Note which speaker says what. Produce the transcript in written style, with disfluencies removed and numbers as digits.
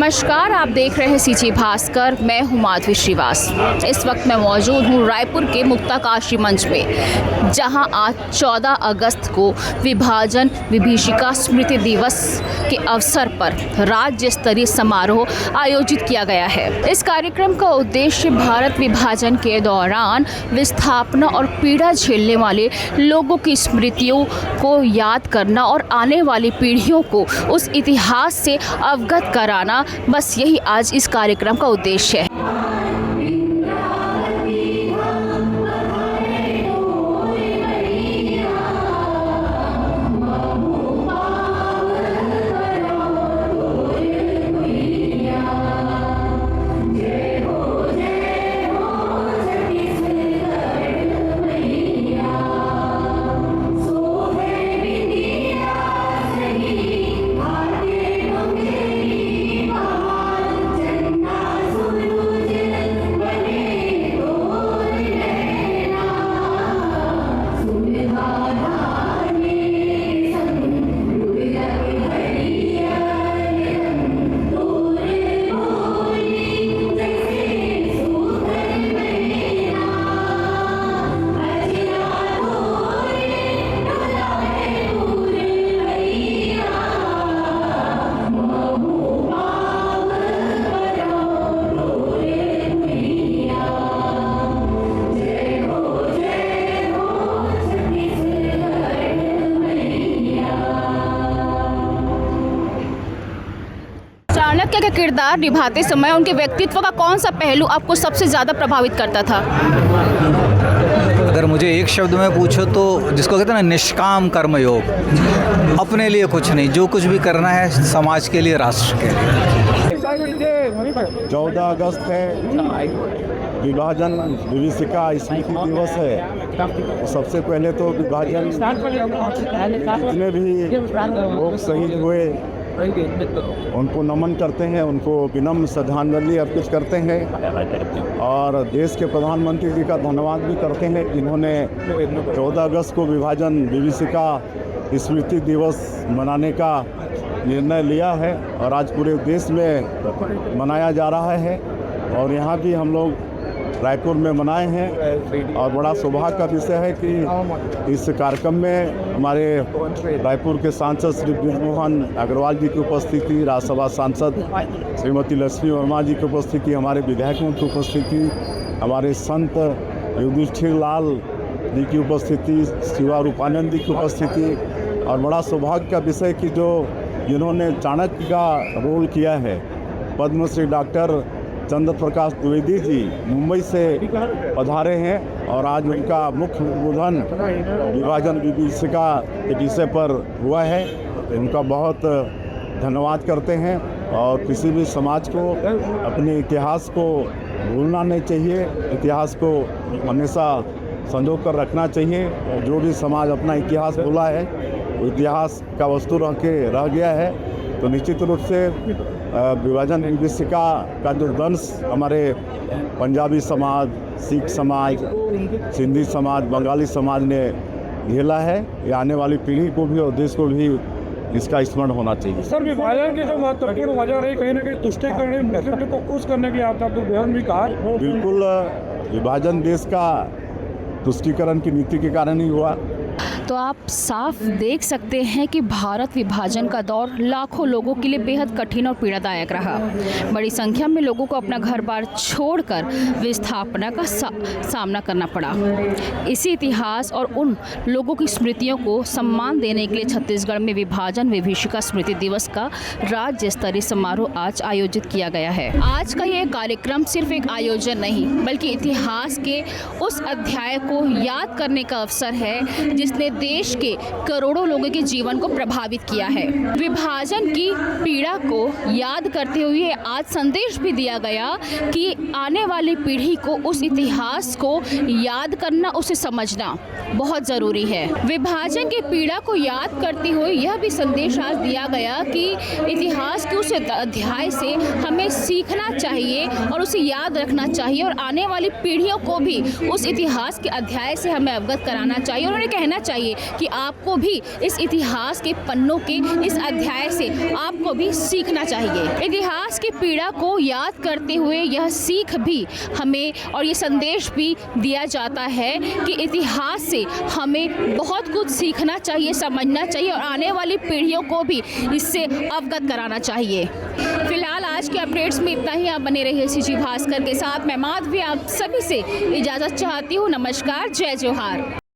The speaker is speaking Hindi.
Speaker 1: नमस्कार, आप देख रहे हैं सीजी भास्कर। मैं हूं माधवी श्रीवास। इस वक्त मैं मौजूद हूं रायपुर के मुक्ताकाशी मंच पे, जहां आज 14 अगस्त को विभाजन विभीषिका स्मृति दिवस के अवसर पर राज्य स्तरीय समारोह आयोजित किया गया है। इस कार्यक्रम का उद्देश्य भारत विभाजन के दौरान विस्थापना और पीड़ा झेलने वाले लोगों की स्मृतियों को याद करना और आने वाली पीढ़ियों को उस इतिहास से अवगत कराना, बस यही आज इस कार्यक्रम का उद्देश्य है। चाणक्य का किरदार निभाते समय उनके व्यक्तित्व का कौन सा पहलू आपको सबसे ज़्यादा प्रभावित करता था?
Speaker 2: अगर मुझे एक शब्द में पूछो तो जिसको कहते हैं ना, निष्काम कर्मयोग। अपने लिए कुछ नहीं, जो कुछ भी करना है समाज के लिए, राष्ट्र के लिए।
Speaker 3: 14 अगस्त है, विभाजन विभीषिका स्मृति दिवस है। सबसे पहले तो विभाजन जितने भी लोग शहीद हुए उनको नमन करते हैं, उनको विनम्र श्रद्धांजलि अर्पित करते हैं और देश के प्रधानमंत्री जी का धन्यवाद भी करते हैं, जिन्होंने 14 अगस्त को विभाजन विभीषिका स्मृति दिवस मनाने का निर्णय लिया है और आज पूरे देश में मनाया जा रहा है। और यहाँ भी हम लोग रायपुर में मनाए हैं और बड़ा सौभाग्य का विषय है कि इस कार्यक्रम में हमारे रायपुर के सांसद श्री बृजमोहन अग्रवाल जी की उपस्थिति, राज्यसभा सांसद श्रीमती लक्ष्मी वर्मा जी की उपस्थिति, हमारे विधायकों की उपस्थिति, हमारे संत युधिष्ठिर लाल जी की उपस्थिति, शिवा रूपानंद जी की उपस्थिति और बड़ा सौभाग्य का विषय कि जिन्होंने चाणक्य का रोल किया है, पद्मश्री डॉक्टर चंद्र प्रकाश द्विवेदी जी मुंबई से पधारे हैं और आज उनका मुख्य उद्बोधन विभाजन विभीषिका के विषय पर हुआ है। उनका बहुत धन्यवाद करते हैं और किसी भी समाज को अपने इतिहास को भूलना नहीं चाहिए, इतिहास को हमेशा संजो कर रखना चाहिए। जो भी समाज अपना इतिहास भूला है, वो इतिहास का वस्तु रह गया है। तो निश्चित रूप से विभाजन विभीषिका का जो दंश हमारे पंजाबी समाज, सिख समाज, सिंधी समाज, बंगाली समाज ने झेला है, ये आने वाली पीढ़ी को भी और देश को भी इसका स्मरण होना चाहिए।
Speaker 4: सर, विभाजन की जो महत्वपूर्ण वजह रही, कहीं ना कहीं तुष्टिकरण नेतृत्व को खुश करने की आपने तो बयान भी कहा।
Speaker 3: बिल्कुल, विभाजन देश का तुष्टिकरण की नीति के कारण ही हुआ।
Speaker 1: तो आप साफ देख सकते हैं कि भारत विभाजन का दौर लाखों लोगों के लिए बेहद कठिन और पीड़ादायक रहा। बड़ी संख्या में लोगों को अपना घर बार छोड़कर विस्थापना का सामना करना पड़ा। इसी इतिहास और उन लोगों की स्मृतियों को सम्मान देने के लिए छत्तीसगढ़ में विभाजन विभीषिका स्मृति दिवस का राज्य स्तरीय समारोह आज आयोजित किया गया है। आज का ये कार्यक्रम सिर्फ एक आयोजन नहीं, बल्कि इतिहास के उस अध्याय को याद करने का अवसर है जिसने देश के करोड़ों लोगों के जीवन को प्रभावित किया है। विभाजन की पीड़ा को याद करते हुए आज संदेश भी दिया गया कि आने वाली पीढ़ी को उस इतिहास को याद करना, उसे समझना बहुत ज़रूरी है। विभाजन की पीड़ा को याद करते हुए यह भी संदेश आज दिया गया कि इतिहास के उस अध्याय से हमें सीखना चाहिए और उसे याद रखना चाहिए और आने वाली पीढ़ियों को भी उस इतिहास के अध्याय से हमें अवगत कराना चाहिए और उन्हें कहना चाहिए चाहिए कि आपको भी इस इतिहास के पन्नों के इस अध्याय से आपको भी सीखना चाहिए। इतिहास की पीड़ा को याद करते हुए यह सीख भी हमें और ये संदेश भी दिया जाता है कि इतिहास से हमें बहुत कुछ सीखना चाहिए, समझना चाहिए और आने वाली पीढ़ियों को भी इससे अवगत कराना चाहिए। फिलहाल आज के अपडेट्स में इतना ही। आप बने रहिए सीजी भास्कर के साथ। मैं माधवी आप सभी से इजाज़त चाहती हूँ। नमस्कार, जय जोहार।